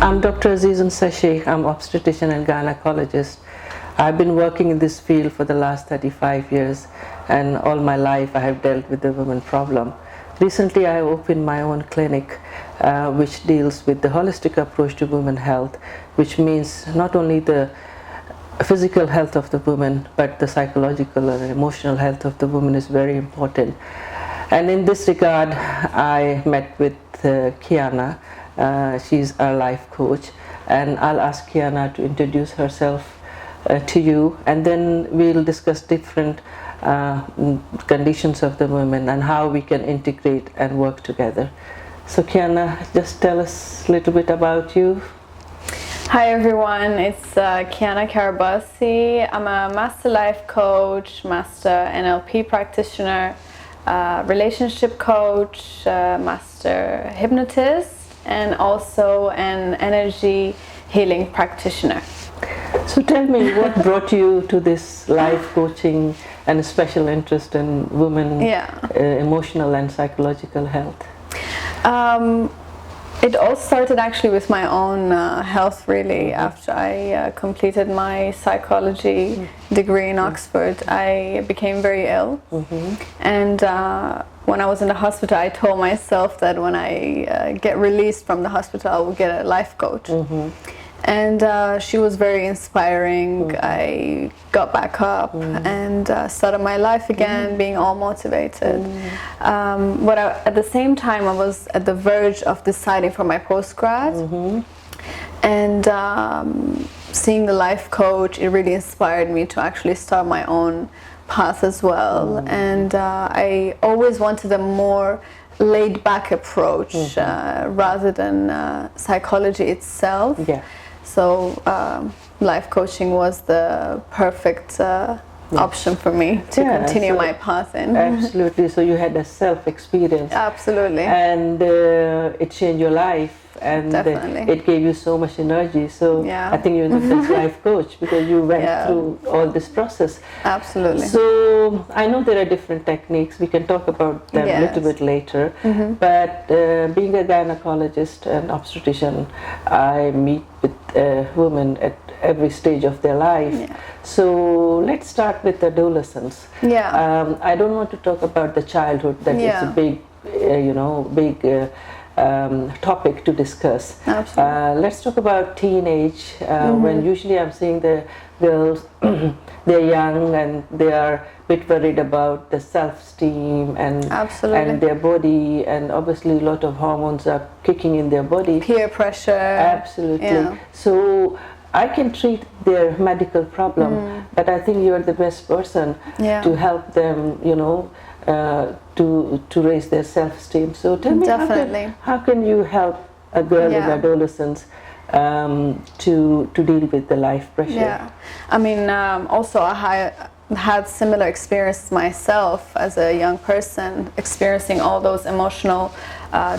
I'm Dr. Azizun Sashikh. I'm obstetrician and gynecologist. I've been working in this field for the last 35 years, and all my life I have dealt with the women problem. Recently I opened my own clinic which deals with the holistic approach to women health, which means not only the physical health of the woman, but the psychological and emotional health of the woman is very important. And in this regard, I met with Kiana. She's our life coach, and I'll ask Kiana to introduce herself to you, and then we'll discuss different conditions of the women and how we can integrate and work together. So Kiana, just tell us a little bit about you. Hi everyone, it's Kiana Karabasi. I'm a master life coach, master NLP practitioner, relationship coach, master hypnotist, and also an energy healing practitioner. So tell me, what brought you to this life coaching and a special interest in women emotional and psychological health? It all started actually with my own health, really. After I completed my psychology degree in Oxford, I became very ill. And when I was in the hospital, I told myself that when I get released from the hospital, I will get a life coach. And she was very inspiring. I got back up and started my life again, being all motivated. But at the same time, I was at the verge of deciding for my postgrad. And seeing the life coach, it really inspired me to actually start my own path as well. And I always wanted a more laid back approach rather than psychology itself. So life coaching was the perfect option for me to continue my path in. Absolutely. So you had a self-experience. Absolutely. And it changed your life. And it gave you so much energy. So I think you're the best life coach because you went through all this process. Absolutely. So I know there are different techniques. We can talk about them a little bit later. But being a gynecologist and obstetrician, I meet with women at every stage of their life. So let's start with adolescence. I don't want to talk about the childhood. That is a big, big topic to discuss. Let's talk about teenage, when usually I'm seeing the girls, they're young and they are a bit worried about the self-esteem and their body, and obviously a lot of hormones are kicking in their body. Peer pressure. Absolutely. So I can treat their medical problem, but I think you're the best person to help them, to raise their self-esteem. So tell me, how can you help a girl in adolescence to deal with the life pressure? I mean, also I had similar experience myself as a young person, experiencing all those emotional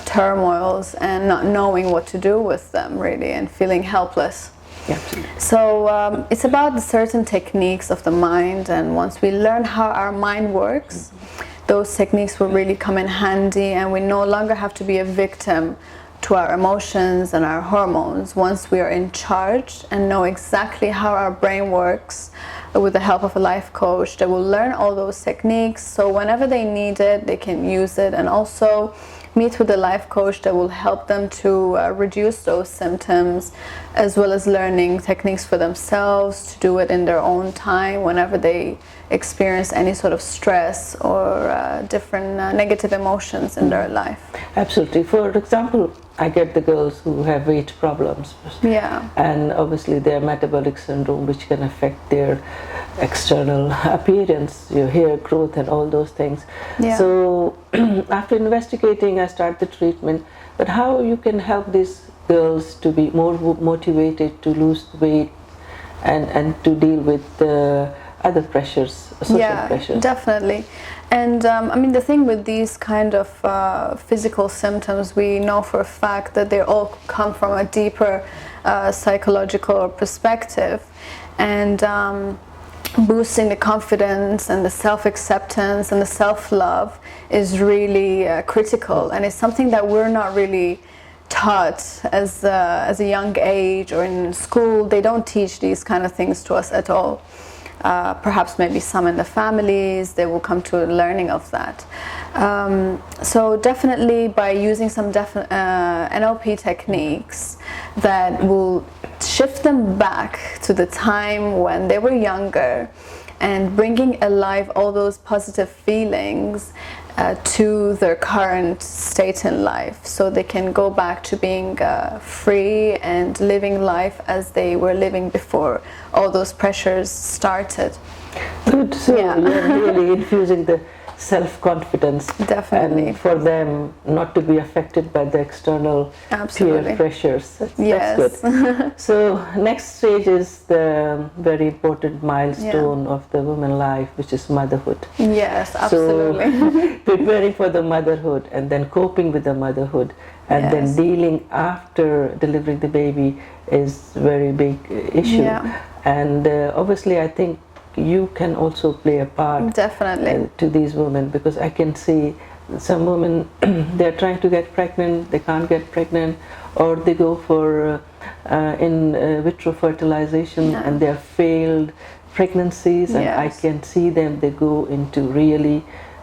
turmoils and not knowing what to do with them, really, and feeling helpless. So it's about the certain techniques of the mind, and once we learn how our mind works, those techniques will really come in handy, and we no longer have to be a victim to our emotions and our hormones. Once we are in charge and know exactly how our brain works, with the help of a life coach, they will learn all those techniques, so whenever they need it, they can use it, and also meet with a life coach that will help them to reduce those symptoms, as well as learning techniques for themselves to do it in their own time whenever they experience any sort of stress or different negative emotions in their life. Absolutely. For example, I get the girls who have weight problems, and obviously their metabolic syndrome, which can affect their external appearance, your hair growth and all those things. So after investigating, I start the treatment. But how you can help these girls to be more motivated to lose weight and to deal with other pressures, social pressures? Definitely. And I mean, the thing with these kind of physical symptoms, we know for a fact that they all come from a deeper psychological perspective, and boosting the confidence and the self-acceptance and the self-love is really critical, and it's something that we're not really taught as a young age, or in school. They don't teach these kind of things to us at all. Perhaps maybe some in the families, they will come to a learning of that. So definitely by using some NLP techniques that will shift them back to the time when they were younger, and bringing alive all those positive feelings to their current state in life, so they can go back to being free and living life as they were living before all those pressures started. Good. So Yeah. you're really infusing the self-confidence, Definitely. and for them not to be affected by the external Absolutely. peer pressures. That's Yes. good. So next stage is the very important milestone of the woman life, which is motherhood. Yes, absolutely. So preparing for the motherhood, and then coping with the motherhood, and then Yes. dealing after delivering the baby is very big issue. Yeah. And obviously I think you can also play a part Definitely. to these women, because I can see some women they're trying to get pregnant, they can't get pregnant, or they go for in vitro fertilization and they have failed pregnancies, and I Yes. can see them, they go into really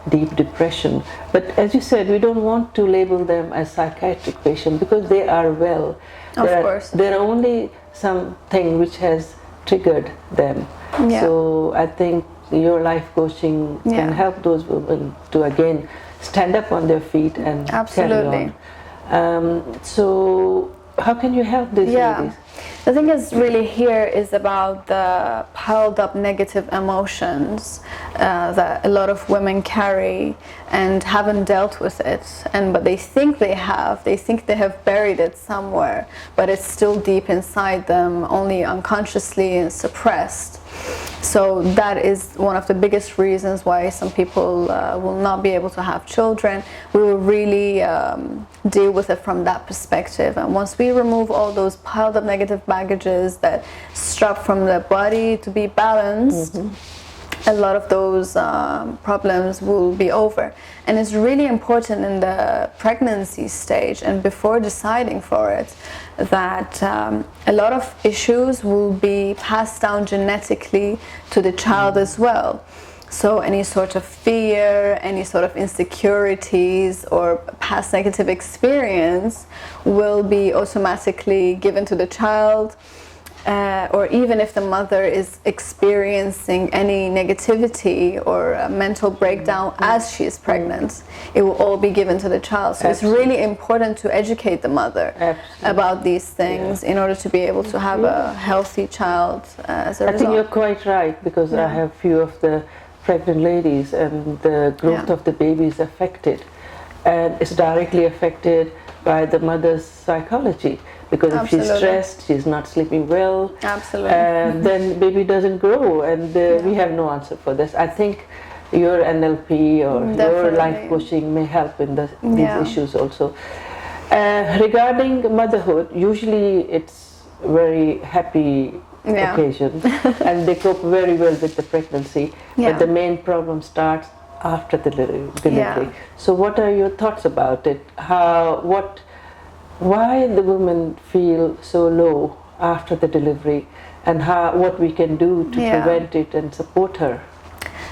deep depression. But as you said, we don't want to label them as psychiatric patients, because they are well. Of course. There are only something which has triggered them. Yeah. So I think your life coaching can Yeah. help those women to again stand up on their feet and Absolutely. carry on. So how can you help these ladies? The thing is really here is about the piled up negative emotions that a lot of women carry and haven't dealt with it, but they think they have buried it somewhere, but it's still deep inside them, only unconsciously and suppressed. So that is one of the biggest reasons why some people will not be able to have children. We will really deal with it from that perspective, and once we remove all those piled up negative baggages that strap from the body to be balanced, a lot of those problems will be over. And it's really important in the pregnancy stage and before deciding for it that a lot of issues will be passed down genetically to the child as well. So any sort of fear, any sort of insecurities or past negative experience will be automatically given to the child. Or even if the mother is experiencing any negativity or a mental breakdown as she is pregnant, it will all be given to the child. So it's really important to educate the mother about these things in order to be able to have a healthy child as a result. I think you're quite right, because I have few of the pregnant ladies, and the growth of the baby is affected, and it's directly affected by the mother's psychology. Because if she's stressed, she's not sleeping well, then baby doesn't grow, and we have no answer for this. I think your NLP or your life coaching may help in these issues also. Regarding motherhood, usually it's very happy occasion, and they cope very well with the pregnancy, but the main problem starts after the delivery. So what are your thoughts about it? Why the women feel so low after the delivery, and what we can do to prevent it and support her?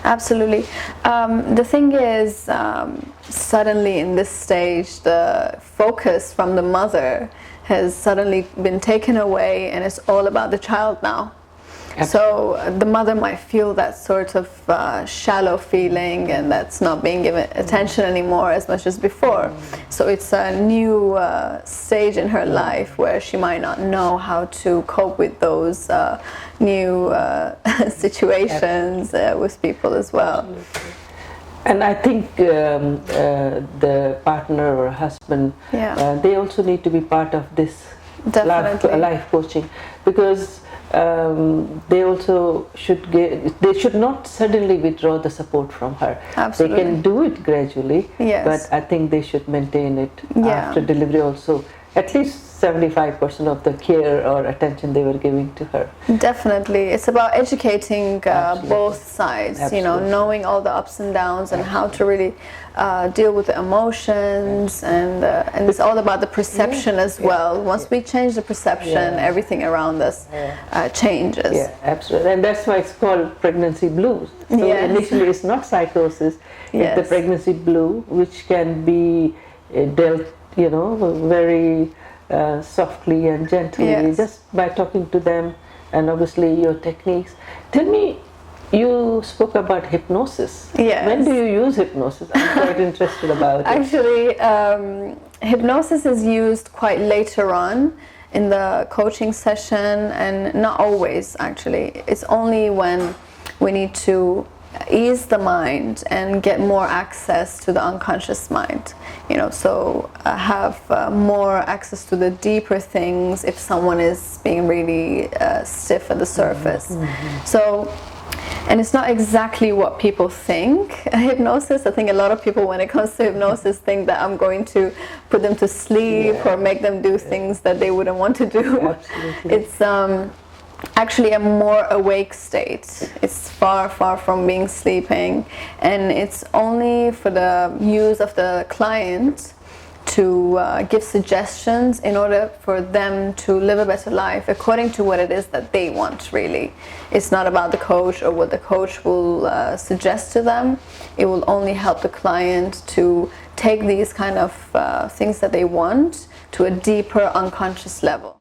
Absolutely. The thing is, suddenly in this stage, the focus from the mother has suddenly been taken away, and it's all about the child now. So the mother might feel that sort of shallow feeling, and that's not being given attention anymore as much as before. So it's a new stage in her life where she might not know how to cope with those new situations with people as well. Absolutely. And I think the partner or husband, they also need to be part of this life coaching, because they also they should not suddenly withdraw the support from her. Absolutely. They can do it gradually, but I think they should maintain it after delivery also. at least 75% of the care or attention they were giving to her. Definitely. It's about educating Absolutely. both sides, you know, Absolutely. knowing all the ups and downs and how to really deal with the emotions, and it's all about the perception as well. Once we change the perception, everything around us changes. Yeah, absolutely. And that's why it's called pregnancy blues. So Yes. initially it's not psychosis, it's the Yes. pregnancy blue, which can be dealt, you know, very softly and gently, Yes. just by talking to them, and obviously your techniques. Tell me, you spoke about hypnosis. Yes. When do you use hypnosis? I'm quite interested about it. Actually, hypnosis is used quite later on in the coaching session, and not always actually. It's only when we need to ease the mind and get more access to the unconscious mind, you know, so have more access to the deeper things if someone is being really stiff at the surface. So, and it's not exactly what people think. Hypnosis, I think a lot of people, when it comes to hypnosis, think that I'm going to put them to sleep or make them do things that they wouldn't want to do. Absolutely. It's actually a more awake state. It's far, far from being sleeping, and it's only for the use of the client to give suggestions in order for them to live a better life according to what it is that they want, really. It's not about the coach or what the coach will suggest to them. It will only help the client to take these kind of things that they want to a deeper unconscious level.